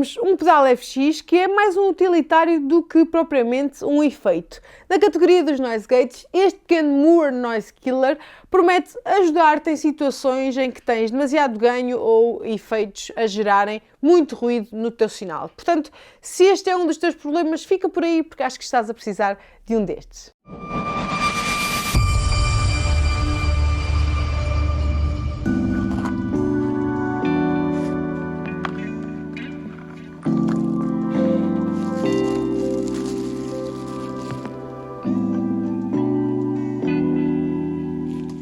temos um pedal FX que é mais um utilitário do que propriamente um efeito. Na categoria dos noise gates, este pequeno Moore Noise Killer promete ajudar-te em situações em que tens demasiado ganho ou efeitos a gerarem muito ruído no teu sinal. Portanto, se este é um dos teus problemas, fica por aí porque acho que estás a precisar de um destes.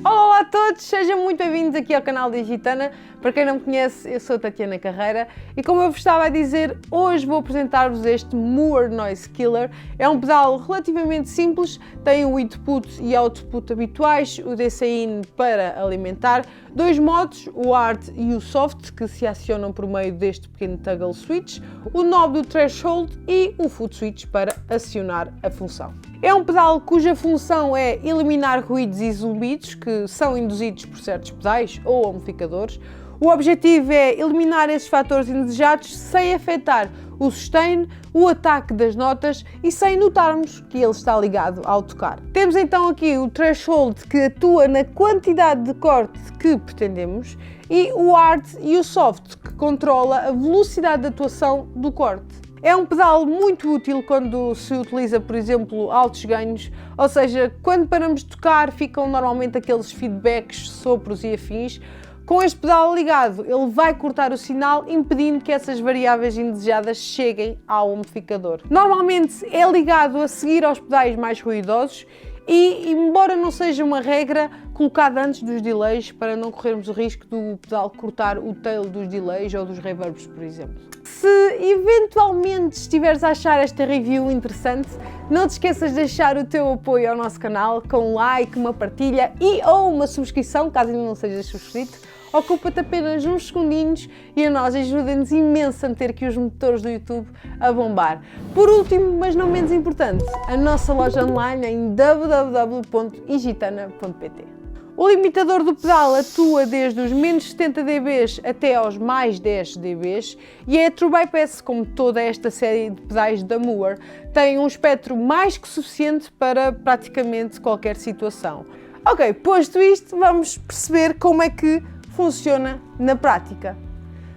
Olá a todos, sejam muito bem-vindos aqui ao canal da Gitana. Para quem não me conhece, eu sou a Tatiana Carreira e como eu vos estava a dizer, hoje vou apresentar-vos este Moore Noise Killer. É um pedal relativamente simples, tem o input e output habituais, o DC-in para alimentar, dois modos, o hard e o soft, que se acionam por meio deste pequeno toggle switch, o knob do threshold e o foot switch para acionar a função. É um pedal cuja função é eliminar ruídos e zumbidos que são induzidos por certos pedais ou amplificadores. O objetivo é eliminar esses fatores indesejados sem afetar o sustain, o ataque das notas e sem notarmos que ele está ligado ao tocar. Temos então aqui o threshold que atua na quantidade de corte que pretendemos e o hard e o soft que controla a velocidade de atuação do corte. É um pedal muito útil quando se utiliza, por exemplo, altos ganhos, ou seja, quando paramos de tocar ficam normalmente aqueles feedbacks, sopros e afins. Com este pedal ligado, ele vai cortar o sinal, impedindo que essas variáveis indesejadas cheguem ao amplificador. Normalmente é ligado a seguir aos pedais mais ruidosos e, embora não seja uma regra, colocado antes dos delays para não corrermos o risco do pedal cortar o tail dos delays ou dos reverbs, por exemplo. Se eventualmente estiveres a achar esta review interessante, não te esqueças de deixar o teu apoio ao nosso canal com um like, uma partilha e ou uma subscrição, caso ainda não sejas subscrito. Ocupa-te apenas uns segundinhos e a nós ajuda-nos imenso a meter aqui os motores do YouTube a bombar. Por último, mas não menos importante, a nossa loja online em www.igitana.pt. O limitador do pedal atua desde os menos 70 dB até aos mais 10 dB e é True Bypass, como toda esta série de pedais da Moore. Tem um espectro mais que suficiente para praticamente qualquer situação. Ok, posto isto, vamos perceber como é que funciona na prática.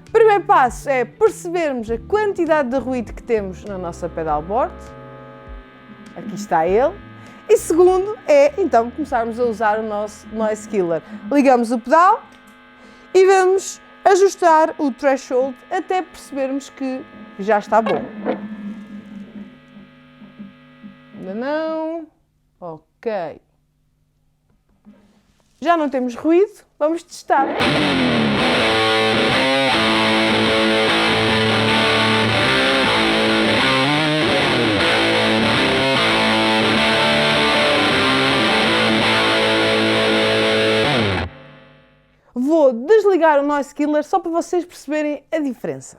O primeiro passo é percebermos a quantidade de ruído que temos na nossa pedalboard. Aqui está ele. E segundo é, então, começarmos a usar o nosso Noise Killer. Ligamos o pedal e vamos ajustar o threshold até percebermos que já está bom. Ainda não. Ok. Já não temos ruído, vamos testar. Vou desligar o Noise Killer só para vocês perceberem a diferença.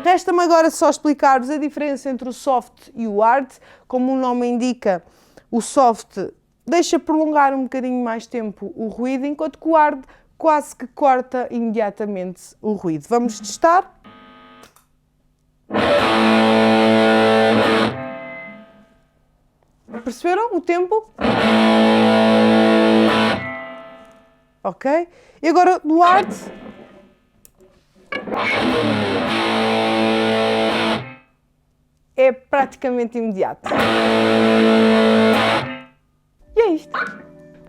Resta-me agora só explicar-vos a diferença entre o soft e o hard. Como o nome indica, o soft deixa prolongar um bocadinho mais tempo o ruído, enquanto que o hard quase que corta imediatamente o ruído. Vamos testar. Perceberam o tempo? Ok. E agora do hard. É praticamente imediato. E é isto.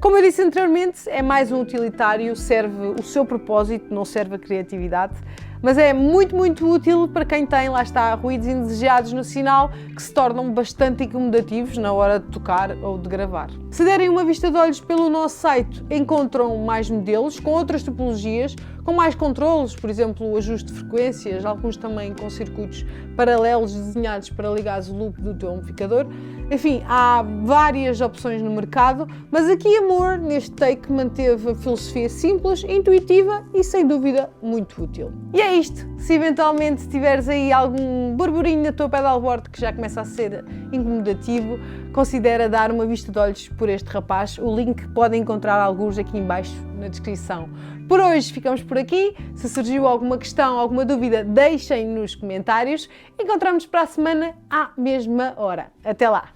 Como eu disse anteriormente, é mais um utilitário, serve o seu propósito, não serve a criatividade, mas é muito útil para quem tem, lá está, ruídos indesejados no sinal que se tornam bastante incomodativos na hora de tocar ou de gravar. Se derem uma vista de olhos pelo nosso site, encontram mais modelos com outras topologias, com mais controlos, por exemplo, o ajuste de frequências, alguns também com circuitos paralelos desenhados para ligar o loop do teu amplificador. Enfim, há várias opções no mercado, mas aqui a Moore, neste take, manteve a filosofia simples, intuitiva e, sem dúvida, muito útil. E é isto. Se eventualmente tiveres aí algum burburinho na tua pedalboard que já começa a ser incomodativo, considera dar uma vista de olhos por este rapaz. O link podem encontrar alguns aqui em baixo na descrição. Por hoje ficamos por aqui. Se surgiu alguma questão, alguma dúvida, deixem nos comentários. Encontramos para a semana à mesma hora. Até lá!